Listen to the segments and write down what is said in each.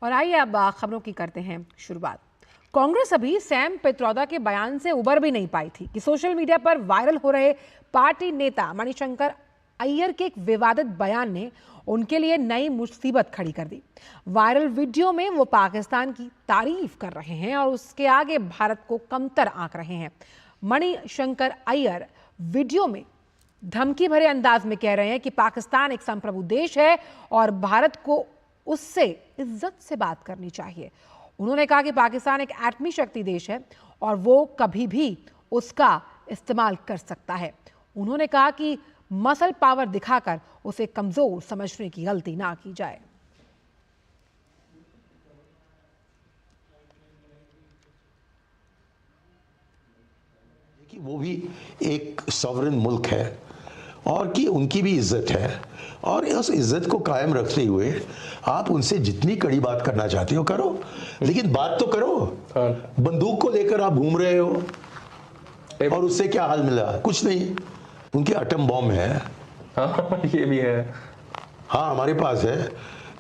और आइए अब खबरों की करते हैं शुरुआत। कांग्रेस अभी सैम पित्रोदा के बयान से उबर भी नहीं पाई थी कि सोशल मीडिया पर वायरल हो रहे पार्टी नेता मणिशंकर अय्यर के एक विवादित बयान ने उनके लिए नई मुसीबत खड़ी कर दी। वायरल वीडियो में वो पाकिस्तान की तारीफ कर रहे हैं और उसके आगे भारत को कमतर आंक रहे हैं। मणिशंकर अय्यर वीडियो में धमकी भरे अंदाज में कह रहे हैं कि पाकिस्तान एक संप्रभु देश है और भारत को उससे इज्जत से बात करनी चाहिए। उन्होंने कहा कि पाकिस्तान एक एटमी शक्ति देश है और वो कभी भी उसका इस्तेमाल कर सकता है। उन्होंने कहा कि मसल पावर दिखाकर उसे कमजोर समझने की गलती ना की जाए। कि वो भी एक सॉवरेन मुल्क है और कि उनकी भी इज्जत है और उस इज्जत को कायम रखते हुए आप उनसे जितनी कड़ी बात करना चाहते हो करो, लेकिन बात तो करो। बंदूक को लेकर आप घूम रहे हो और उससे क्या हाल मिला? कुछ नहीं। उनके एटम बॉम्ब है। हाँ, ये भी है। हाँ, हमारे पास है,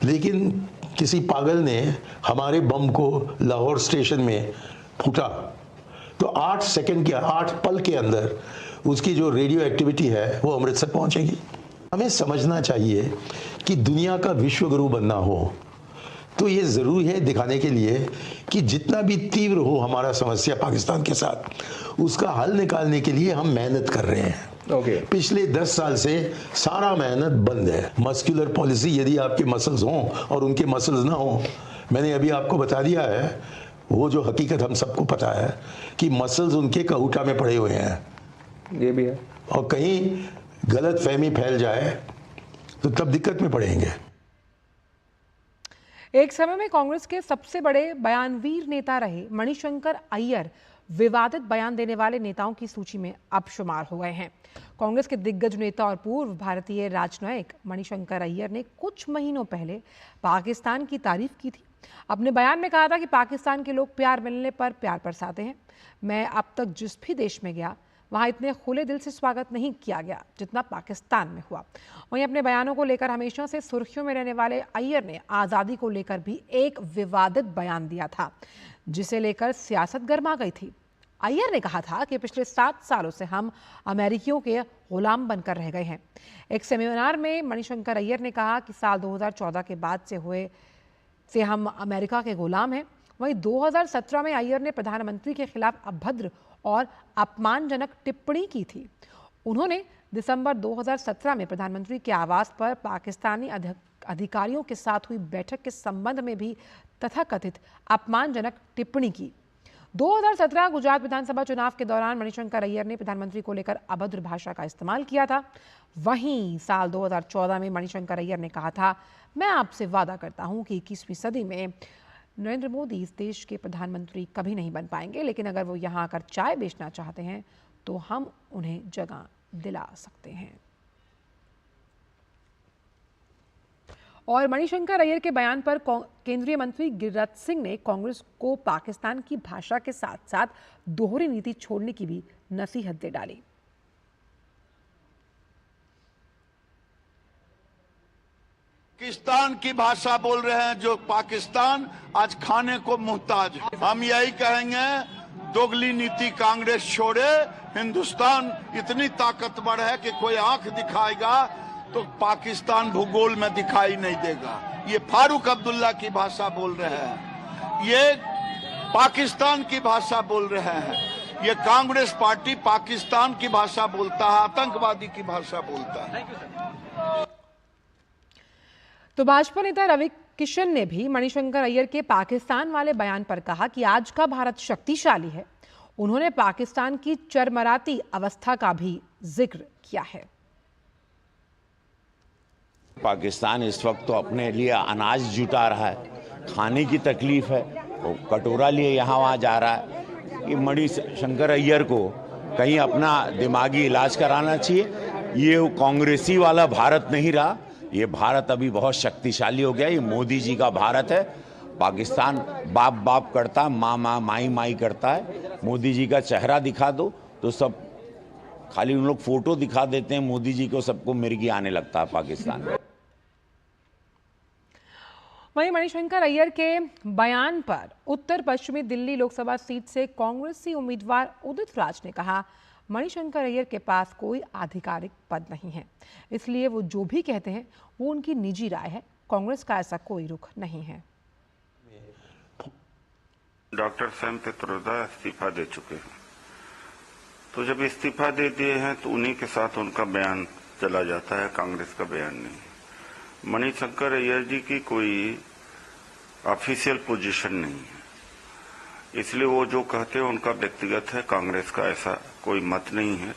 लेकिन किसी पागल ने हमारे बम को लाहौर स्टेशन में फूटा तो 8 सेकंड के 8 पल के अंदर उसकी जो रेडियो एक्टिविटी है वो अमृतसर पहुंचेगी। हमें समझना चाहिए कि दुनिया का विश्व गुरु बनना हो तो ये जरूरी है दिखाने के लिए कि जितना भी तीव्र हो हमारा समस्या पाकिस्तान के साथ, उसका हल निकालने के लिए हम मेहनत कर रहे हैं। पिछले 10 साल से सारा मेहनत बंद है। मस्कुलर पॉलिसी, यदि आपके मसल्स हों और उनके मसल्स ना हों, मैंने अभी आपको बता दिया है वो जो हकीकत हम सबको पता है कि मसल्स उनके कहूटा में पड़े हुए हैं। ये भी है। और कहीं गलत फहमी फैल जाए तो तब दिक्कत में पड़ेंगे। एक समय में कांग्रेस के सबसे बड़े बयानवीर नेता रहे मणिशंकर अय्यर विवादित बयान देने वाले नेताओं की सूची में अब शुमार हो गए हैं। कांग्रेस के दिग्गज नेता और पूर्व भारतीय राजनयिक मणिशंकर अय्यर ने कुछ महीनों पहले पाकिस्तान की तारीफ की थी। अपने बयान में कहा था कि पाकिस्तान के लोग प्यार मिलने पर प्यार बरसाते हैं। मैं अब तक जिस भी देश में गया वहां इतने खुले दिल से स्वागत नहीं किया गया जितना पाकिस्तान में हुआ। वहीं अपने बयानों को लेकर हमेशा से सुर्खियों में रहने वाले अय्यर ने आज़ादी को लेकर भी एक विवादित बयान दिया था जिसे लेकर सियासत गर्मा गई थी। अय्यर ने कहा था कि पिछले 7 सालों से हम अमेरिकियों के गुलाम बनकर रह गए हैं। एक सेमिनार में मणिशंकर अय्यर ने कहा कि साल 2014 के बाद से हम अमेरिका के गुलाम हैं। वहीं 2017 में अय्यर ने प्रधानमंत्री के खिलाफ अभद्र और अपमानजनक टिप्पणी की थी। उन्होंने दिसंबर 2017 में प्रधानमंत्री के आवास पर पाकिस्तानी अधिकारियों के साथ हुई बैठक के संबंध में भी तथाकथित अपमानजनक टिप्पणी की। 2017 गुजरात विधानसभा चुनाव के दौरान मणिशंकर अय्यर ने प्रधानमंत्री को लेकर अभद्र भाषा का इस्तेमाल किया था। वहीं साल 2014 में मणिशंकर अय्यर ने कहा था, मैं आपसे वादा करता हूं कि 21वीं सदी में नरेंद्र मोदी इस देश के प्रधानमंत्री कभी नहीं बन पाएंगे, लेकिन अगर वो यहाँ आकर चाय बेचना चाहते हैं तो हम उन्हें जगह दिला सकते हैं। और मणिशंकर अय्यर के बयान पर केंद्रीय मंत्री गिरिराज सिंह ने कांग्रेस को पाकिस्तान की भाषा के साथ साथ दोहरी नीति छोड़ने की भी नसीहत दे डाली। पाकिस्तान की भाषा बोल रहे हैं जो पाकिस्तान आज खाने को मुहताज है। हम यही कहेंगे दोगली नीति कांग्रेस छोड़े। हिंदुस्तान इतनी ताकतवर है कि कोई आंख दिखाएगा तो पाकिस्तान भूगोल में दिखाई नहीं देगा। ये फारूक अब्दुल्ला की भाषा बोल रहे हैं, ये पाकिस्तान की भाषा बोल रहे हैं। ये कांग्रेस पार्टी पाकिस्तान की भाषा बोलता है, आतंकवादी की भाषा बोलता है। तो भाजपा नेता रवि किशन ने भी मणिशंकर अय्यर के पाकिस्तान वाले बयान पर कहा कि आज का भारत शक्तिशाली है। उन्होंने पाकिस्तान की चरमराती अवस्था का भी जिक्र किया है। पाकिस्तान इस वक्त तो अपने लिए अनाज जुटा रहा है, खाने की तकलीफ है, वो कटोरा लिए यहाँ वहाँ जा रहा है। ये मणिशंकर अय्यर को कहीं अपना दिमागी इलाज कराना चाहिए। ये कांग्रेसी वाला भारत नहीं रहा, ये भारत अभी बहुत शक्तिशाली हो गया। ये मोदी जी का भारत है। पाकिस्तान बाप बाप करता है, माँ माँ माई माई करता है। मोदी जी का चेहरा दिखा दो तो सब खाली उन लोग फोटो दिखा देते हैं मोदी जी को, सबको मिर्गी आने लगता है पाकिस्तान में। वहीं मणिशंकर अय्यर के बयान पर उत्तर पश्चिमी दिल्ली लोकसभा सीट से कांग्रेसी उम्मीदवार उदित राज ने कहा, मणिशंकर अय्यर के पास कोई आधिकारिक पद नहीं है, इसलिए वो जो भी कहते हैं वो उनकी निजी राय है। कांग्रेस का ऐसा कोई रुख नहीं है। डॉक्टर सैम पित्रोदा इस्तीफा दे चुके हैं, तो जब इस्तीफा दे दिए हैं तो उन्हीं के साथ उनका बयान चला जाता है, कांग्रेस का बयान नहीं। मणिशंकर अय्यर जी की कोई ऑफिशियल पोजीशन नहीं है, इसलिए वो जो कहते हैं उनका व्यक्तिगत है। कांग्रेस का ऐसा कोई मत नहीं है,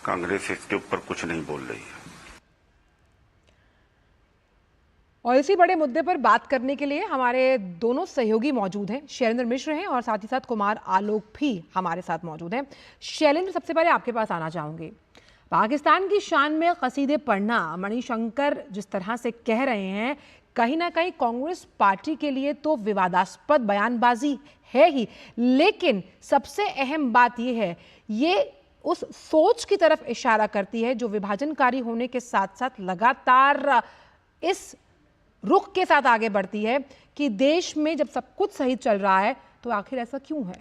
कांग्रेस इसके ऊपर कुछ नहीं बोल रही है। और इसी बड़े मुद्दे पर बात करने के लिए हमारे दोनों सहयोगी मौजूद हैं। शैलेंद्र मिश्र हैं और साथ ही साथ कुमार आलोक भी हमारे साथ मौजूद हैं। शैलेंद्र, सबसे पहले आपके पास आना चाहूंगी। पाकिस्तान की शान में कसीदे पढ़ना मणिशंकर जिस तरह से कह रहे हैं, कहीं ना कहीं कांग्रेस पार्टी के लिए तो विवादास्पद बयानबाजी है ही, लेकिन सबसे अहम बात यह है, ये उस सोच की तरफ इशारा करती है जो विभाजनकारी होने के साथ साथ लगातार इस रुख के साथ आगे बढ़ती है कि देश में जब सब कुछ सही चल रहा है तो आखिर ऐसा क्यों है।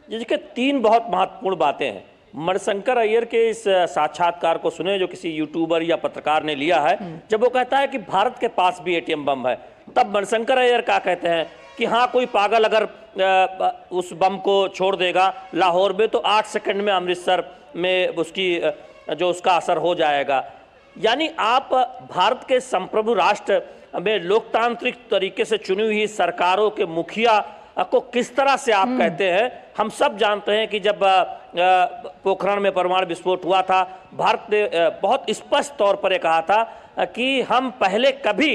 जिसके तीन बहुत महत्वपूर्ण बातें हैं। मणिशंकर अय्यर के इस साक्षात्कार को सुने जो किसी यूट्यूबर या पत्रकार ने लिया है, जब वो कहता है कि भारत के पास भी एटीएम बम है, तब मणिशंकर अय्यर क्या कहते हैं कि हाँ, कोई पागल अगर उस बम को छोड़ देगा लाहौर में तो 8 सेकंड में अमृतसर में उसका असर हो जाएगा। यानी आप भारत के संप्रभु राष्ट्र में लोकतांत्रिक तरीके से चुनी हुई सरकारों के मुखिया को किस तरह से आप कहते हैं। हम सब जानते हैं कि जब पोखरण में परमाणु विस्फोट हुआ था, भारत ने बहुत स्पष्ट तौर पर कहा था कि हम पहले कभी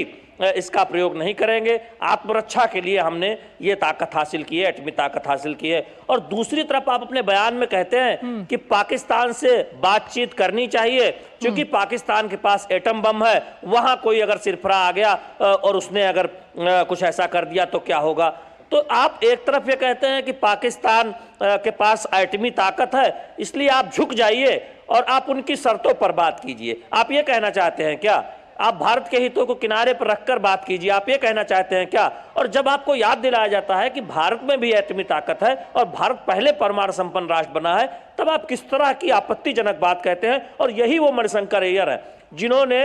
इसका प्रयोग नहीं करेंगे, आत्मरक्षा के लिए हमने ये ताकत हासिल की है, एटमी ताकत हासिल की है। और दूसरी तरफ आप अपने बयान में कहते हैं कि पाकिस्तान से बातचीत करनी चाहिए क्योंकि पाकिस्तान के पास एटम बम है, वहां कोई अगर सिरफरा आ गया और उसने अगर कुछ ऐसा कर दिया तो क्या होगा। तो आप एक तरफ ये कहते हैं कि पाकिस्तान के पास एटमी ताकत है, इसलिए आप झुक जाइए और आप उनकी शर्तों पर बात कीजिए। आप ये कहना चाहते हैं क्या? आप भारत के हितों को किनारे पर रखकर बात कीजिए, आप ये कहना चाहते हैं क्या? और जब आपको याद दिलाया जाता है कि भारत में भी एटमी ताकत है और भारत पहले परमाणु संपन्न राष्ट्र बना है, तब आप किस तरह की आपत्तिजनक बात कहते हैं। और यही वो मणिशंकर अय्यर है जिन्होंने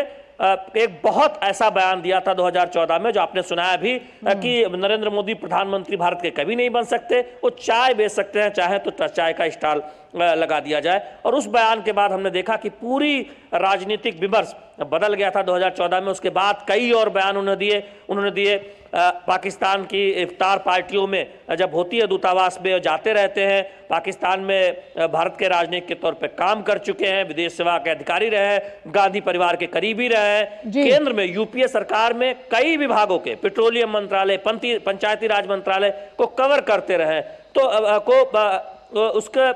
एक बहुत ऐसा बयान दिया था 2014 में, जो आपने सुनाया भी, कि नरेंद्र मोदी प्रधानमंत्री भारत के कभी नहीं बन सकते, वो चाय बेच सकते हैं, चाहे तो चाय का स्टॉल लगा दिया जाए। और उस बयान के बाद हमने देखा कि पूरी राजनीतिक विमर्श बदल गया था 2014 में। उसके बाद कई और बयान उन्होंने दिए। पाकिस्तान की इफ्तार पार्टियों में जब होती है दूतावास में जाते रहते हैं, पाकिस्तान में भारत के राजनयिक के तौर पे काम कर चुके हैं, विदेश सेवा के अधिकारी रहे हैं, गांधी परिवार के करीबी रहे हैं, केंद्र में यूपीए सरकार में कई विभागों के, पेट्रोलियम मंत्रालय, पंचायती राज मंत्रालय को कवर करते रहे, तो उसके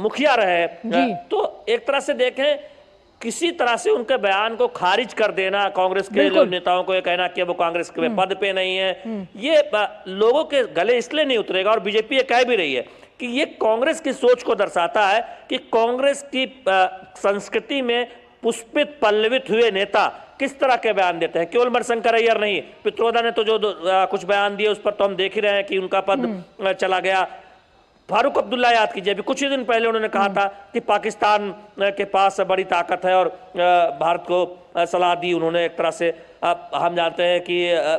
मुखिया रहे। तो एक तरह से देखें, किसी तरह से उनके बयान को खारिज कर देना, कांग्रेस के नेताओं को ये कहना कि वो कांग्रेस के पद पे नहीं है, ये लोगों के गले इसलिए नहीं उतरेगा। और बीजेपी ये कह भी रही है कि ये कांग्रेस की सोच को दर्शाता है कि कांग्रेस की संस्कृति में पुष्पित पल्लवित हुए नेता किस तरह के बयान देते हैं। केवल मणिशंकर अय्यर नहीं, पित्रोदा ने तो जो कुछ बयान दिए उस पर तो हम देख ही रहे हैं कि उनका पद चला गया। फारूक अब्दुल्ला याद कीजिए, अभी कुछ ही दिन पहले उन्होंने कहा था कि पाकिस्तान के पास बड़ी ताकत है और भारत को सलाह दी उन्होंने। एक तरह से हम जानते हैं कि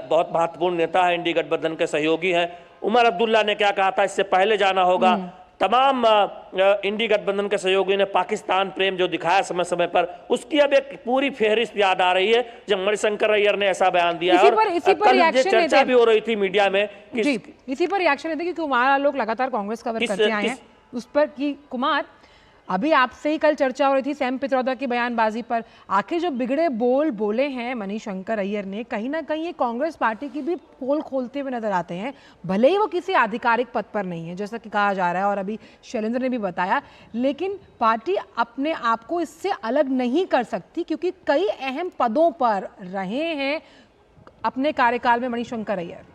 बहुत महत्वपूर्ण नेता है, इंडी गठबंधन के सहयोगी हैं। उमर अब्दुल्ला ने क्या कहा था, इससे पहले जाना होगा। तमाम इंडी गठबंधन के सहयोगियों ने पाकिस्तान प्रेम जो दिखाया समय समय पर, उसकी अब एक पूरी फेहरिस्त याद आ रही है जब मणिशंकर अय्यर ने ऐसा बयान दिया। और कल चर्चा भी हो रही थी मीडिया में कि इसी पर रिएक्शन लेते कि कुमार लोग लगातार कांग्रेस कवर करते आए हैं उस पर कि कुमार, अभी आपसे ही कल चर्चा हो रही थी सैम पित्रोदा की बयानबाजी पर। आखिर जो बिगड़े बोल बोले हैं मणिशंकर अय्यर ने, कहीं ना कहीं ये कांग्रेस पार्टी की भी पोल खोलते हुए नजर आते हैं, भले ही वो किसी आधिकारिक पद पर नहीं है जैसा कि कहा जा रहा है और अभी शैलेंद्र ने भी बताया, लेकिन पार्टी अपने आप को इससे अलग नहीं कर सकती क्योंकि कई अहम पदों पर रहे हैं अपने कार्यकाल में मणिशंकर अय्यर।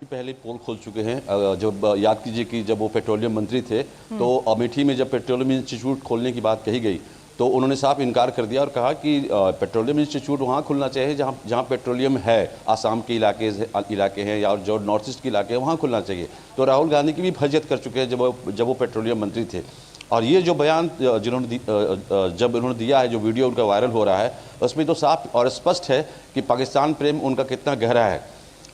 पहले पोल खोल चुके हैं। जब याद कीजिए कि जब वो पेट्रोलियम मंत्री थे तो अमेठी में जब पेट्रोलियम इंस्टीट्यूट खोलने की बात कही गई तो उन्होंने साफ इनकार कर दिया और कहा कि पेट्रोलियम इंस्टीट्यूट वहाँ खुलना चाहिए जहाँ पेट्रोलियम है, आसाम के इलाके हैं या जो नॉर्थ ईस्ट के इलाके हैं वहाँ खुलना चाहिए। तो राहुल गांधी की भी फजियत कर चुके हैं जब वो पेट्रोलियम मंत्री थे। और ये जो बयान जब उन्होंने दिया है, जो वीडियो उनका वायरल हो रहा है, उसमें तो साफ और स्पष्ट है कि पाकिस्तान प्रेम उनका कितना गहरा है।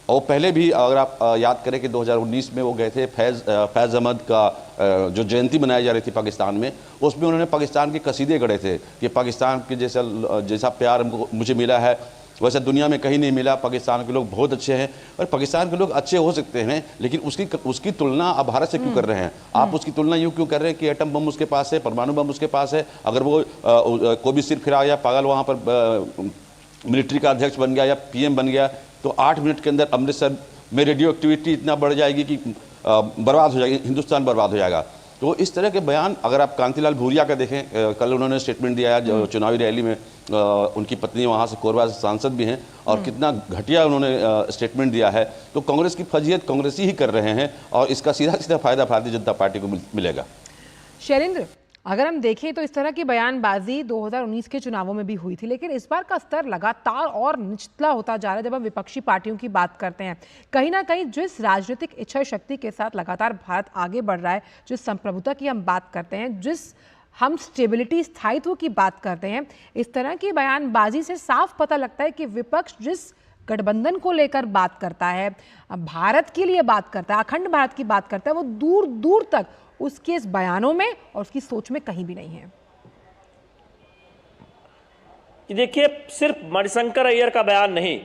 और पहले भी अगर आप याद करें कि 2019 में वो गए थे फैज़ अहमद का जो जयंती मनाई जा रही थी पाकिस्तान में, उसमें उन्होंने पाकिस्तान के कसीदे गढ़े थे कि पाकिस्तान के जैसा प्यार मुझे मिला है वैसा दुनिया में कहीं नहीं मिला, पाकिस्तान के लोग बहुत अच्छे हैं। और पाकिस्तान के लोग अच्छे हो सकते हैं, लेकिन उसकी तुलना आप भारत से क्यों कर रहे हैं? आप उसकी तुलना यूँ क्यों कर रहे हैं कि एटम बम उसके पास है, परमाणु बम उसके पास है। अगर वो कोई भी सिर फिरा या पागल वहाँ पर मिलिट्री का अध्यक्ष बन गया या PM बन गया, तो 8 मिनट के अंदर अमृतसर में रेडियो एक्टिविटी इतना बढ़ जाएगी कि बर्बाद हो जाएगी, हिंदुस्तान बर्बाद हो जाएगा। तो इस तरह के बयान अगर आप कांतिलाल भूरिया का देखें, कल उन्होंने स्टेटमेंट दिया है जो चुनावी रैली में, उनकी पत्नी वहाँ से कोरबा से सांसद भी हैं, और कितना घटिया उन्होंने स्टेटमेंट दिया है। तो कांग्रेस की फजियत कांग्रेसी ही कर रहे हैं और इसका सीधा सीधा फायदा भारतीय जनता पार्टी को मिलेगा। शैलेंद्र, अगर हम देखें तो इस तरह की बयानबाजी 2019 के चुनावों में भी हुई थी, लेकिन इस बार का स्तर लगातार और निचला होता जा रहा है। जब हम विपक्षी पार्टियों की बात करते हैं, कहीं ना कहीं जिस राजनीतिक इच्छा शक्ति के साथ लगातार भारत आगे बढ़ रहा है, जिस संप्रभुता की हम बात करते हैं, जिस हम स्टेबिलिटी स्थायित्व की बात करते हैं, इस तरह की बयानबाजी से साफ पता लगता है कि विपक्ष जिस गठबंधन को लेकर बात करता है, भारत के लिए बात करता है, अखंड भारत की बात करता है, वो दूर दूर तक उसके इस बयानों में और उसकी सोच में कहीं भी नहीं है। देखिए, सिर्फ मणिशंकर अय्यर का बयान नहीं,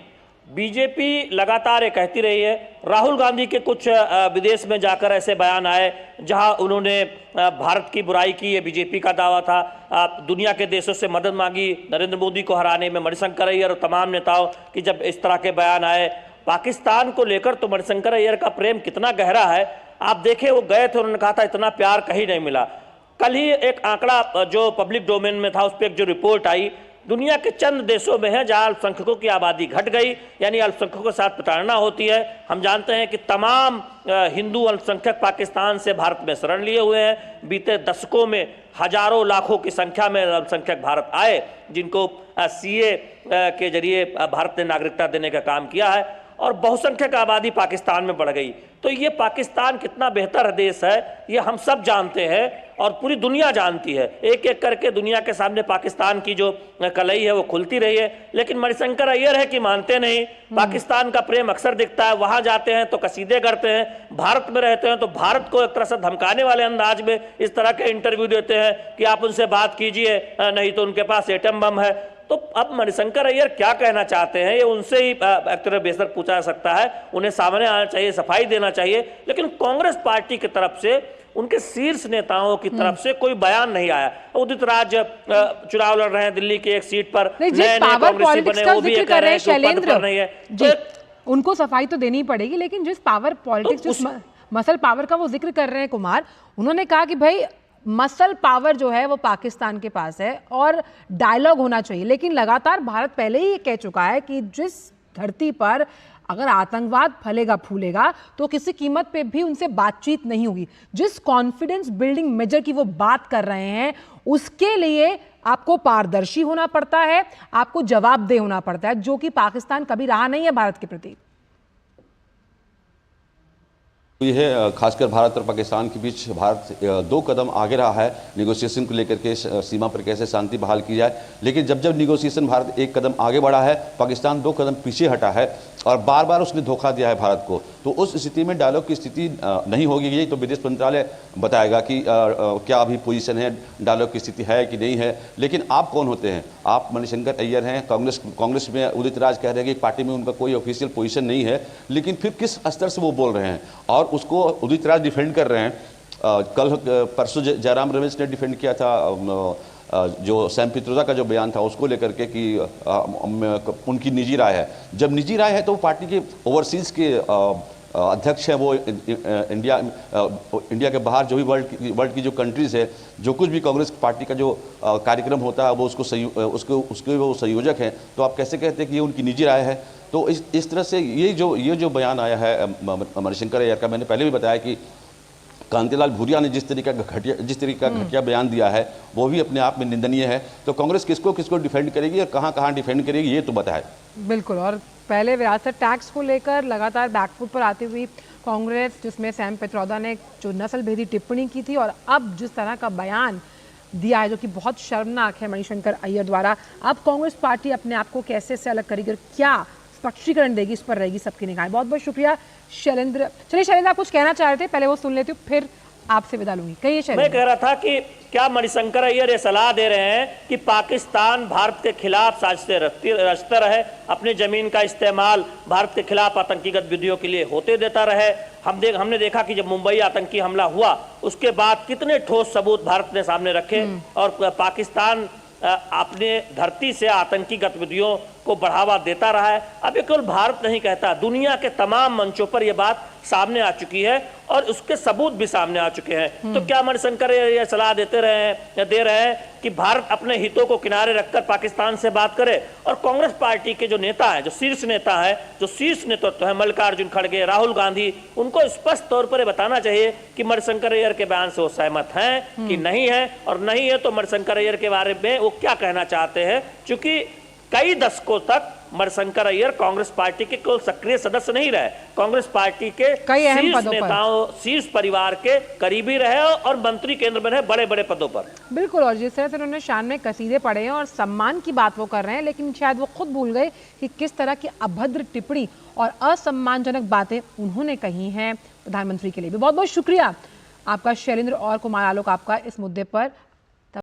बीजेपी लगातार ये कहती रही है। राहुल गांधी के कुछ विदेश में जाकर ऐसे बयान आए जहां उन्होंने भारत की बुराई की, ये बीजेपी का दावा था। दुनिया के देशों से मदद मांगी नरेंद्र मोदी को हराने में। मणिशंकर अय्यर और तमाम नेताओं की जब इस तरह के बयान आए पाकिस्तान को लेकर, तो मणिशंकर अय्यर का प्रेम कितना गहरा है आप देखें। वो गए थे, उन्होंने कहा था इतना प्यार कहीं नहीं मिला। कल ही एक आंकड़ा जो पब्लिक डोमेन में था, उस पर एक जो रिपोर्ट आई, दुनिया के चंद देशों में है जहां अल्पसंख्यकों की आबादी घट गई, यानी अल्पसंख्यकों के साथ प्रताड़ना होती है। हम जानते हैं कि तमाम हिंदू अल्पसंख्यक पाकिस्तान से भारत में शरण लिए हुए हैं। बीते दशकों में हजारों लाखों की संख्या में अल्पसंख्यक भारत आए, जिनको CA के जरिए भारत ने नागरिकता देने का काम किया है, और बहुसंख्यक आबादी पाकिस्तान में बढ़ गई। तो ये पाकिस्तान कितना बेहतर देश है ये हम सब जानते हैं और पूरी दुनिया जानती है। एक एक करके दुनिया के सामने पाकिस्तान की जो कलई है वो खुलती रही है, लेकिन मणिशंकर अय्यर है कि मानते नहीं। पाकिस्तान का प्रेम अक्सर दिखता है, वहां जाते हैं तो कसीदे करते हैं, भारत में रहते हैं तो भारत को एक तरह से धमकाने वाले अंदाज में इस तरह के इंटरव्यू देते हैं कि आप उनसे बात कीजिए, नहीं तो उनके पास एटम बम है। तो अब मणिशंकर अय्यर क्या कहना चाहते हैं ये उनसे ही एक तरह बेहतर पूछा जा सकता है। उन्हें सामने आना चाहिए, सफाई देना चाहिए। लेकिन कांग्रेस पार्टी की तरफ से, उनके शीर्ष नेताओं की तरफ से कोई बयान नहीं आया। उदित राज चुनाव लड़ रहे हैं दिल्ली की एक सीट पर, नए कांग्रेसी बने, वो भी ये कह रहे हैं कि पद पर नहीं है। उनको सफाई तो देनी पड़ेगी, लेकिन जिस पावर पॉलिटिक्स, जिस मसल पावर का वो जिक्र कर रहे हैं कुमार, उन्होंने कहा कि भाई मसल पावर जो है वो पाकिस्तान के पास है और डायलॉग होना चाहिए। लेकिन लगातार भारत पहले ही ये कह चुका है कि जिस धरती पर अगर आतंकवाद फलेगा फूलेगा तो किसी कीमत पे भी उनसे बातचीत नहीं होगी। जिस कॉन्फिडेंस बिल्डिंग मेजर की वो बात कर रहे हैं, उसके लिए आपको पारदर्शी होना पड़ता है, आपको जवाबदेह होना पड़ता है, जो कि पाकिस्तान कभी रहा नहीं है भारत के प्रति। यह खासकर भारत और पाकिस्तान के बीच भारत 2 कदम आगे रहा है निगोशिएशन को लेकर के, सीमा पर कैसे शांति बहाल की जाए। लेकिन जब जब निगोशिएशन भारत 1 कदम आगे बढ़ा है, पाकिस्तान 2 कदम पीछे हटा है और बार बार उसने धोखा दिया है भारत को। तो उस स्थिति में डायलॉग की स्थिति नहीं होगी। यही तो विदेश मंत्रालय बताएगा कि क्या अभी पोजीशन है, डायलॉग की स्थिति है कि नहीं है। लेकिन आप कौन होते हैं? आप मणिशंकर अय्यर हैं, कांग्रेस में उदित राज कह रहे हैं कि पार्टी में उनका कोई ऑफिशियल पोजीशन नहीं है, लेकिन फिर किस स्तर से वो बोल रहे हैं और उसको उदित राज डिफेंड कर रहे हैं। कल परसों जयराम रमेश ने डिफेंड किया था जो सैम पित्रोदा का जो बयान था उसको लेकर के कि उनकी निजी राय है। जब निजी राय है तो पार्टी के ओवरसीज के अध्यक्ष हैं, वो इंडिया के बाहर जो भी वर्ल्ड की जो कंट्रीज़ है, जो कुछ भी कांग्रेस पार्टी का जो कार्यक्रम होता है वो उसके वो संयोजक हैं। तो आप कैसे कहते हैं कि ये उनकी निजी राय है? तो इस तरह से ये जो बयान आया है मणिशंकर अय्यर का, मैंने पहले भी बताया कि कांतिलाल भूरिया ने जिस तरीके का घटिया बयान दिया है वो भी अपने आप में निंदनीय है। तो कांग्रेस किसको किसको डिफेंड करेगी और कहां डिफेंड करेगी ये तो बताए। बिल्कुल, और पहले विरासत टैक्स को लेकर लगातार बैकफुट पर आती हुई कांग्रेस, जिसमें सैम पित्रोदा ने जो नस्ल भेदी टिप्पणी की थी, और अब जिस तरह का बयान दिया है जो कि बहुत शर्मनाक है मणिशंकर अय्यर द्वारा, अब कांग्रेस पार्टी अपने आप को कैसे से अलग करेगी और क्या स्पष्टीकरण देगी, इस पर रहेगी सबकी निगाहें। बहुत बहुत शुक्रिया शैलेंद्र। चलिए शैलेंद्र, आप कुछ कहना चाह रहे थे, पहले वो सुन लेती हूँ, फिर आपसे विदा लूंगी। कहिए शैलेंद्र। मैं कह रहा था कि क्या मणिशंकर अय्यर ये सलाह दे रहे हैं कि पाकिस्तान भारत के खिलाफ साजिशें रचता रहे, अपनी जमीन का इस्तेमाल भारत के खिलाफ आतंकी गतिविधियों के लिए होते देता रहे। हमने देखा कि जब मुंबई आतंकी हमला हुआ उसके बाद कितने ठोस सबूत भारत ने सामने रखे और पाकिस्तान अपने धरती से आतंकी गतिविधियों को बढ़ावा देता रहा है। अब ये केवल भारत नहीं कहता, दुनिया के तमाम मंचों पर यह बात सामने आ चुकी है और उसके सबूत भी सामने आ चुके हैं। तो क्या मणिशंकर ये सलाह दे रहे हैं कि भारत अपने हितों को किनारे रखकर पाकिस्तान से बात करे? और कांग्रेस पार्टी के जो नेता है, जो शीर्ष नेता है, जो शीर्ष नेतृत्व है, मल्लिकार्जुन खड़गे, राहुल गांधी, उनको स्पष्ट तौर पर बताना चाहिए कि मणिशंकर अय्यर के बयान से वो सहमत हैं कि नहीं है, और नहीं है तो मणिशंकर अय्यर के बारे में वो क्या कहना चाहते हैं। क्योंकि कई दशकों तक मणिशंकर अय्यर कांग्रेस पार्टी के केवल सक्रिय सदस्य नहीं रहे, कांग्रेस पार्टी के शीर्ष नेताओं, शीर्ष परिवार के करीबी रहे और मंत्री केंद्र में रहे बड़े बड़े पदों पर। बिल्कुल, और जिस तरह से उन्होंने शान में कसीदे पढ़े हैं और सम्मान की बात वो कर रहे हैं, लेकिन शायद वो खुद भूल गए कि किस तरह की अभद्र टिप्पणी और असम्मानजनक बातें उन्होंने कही हैं प्रधानमंत्री के लिए भी। बहुत बहुत शुक्रिया आपका शैलेंद्र और कुमार आलोक, आपका इस मुद्दे पर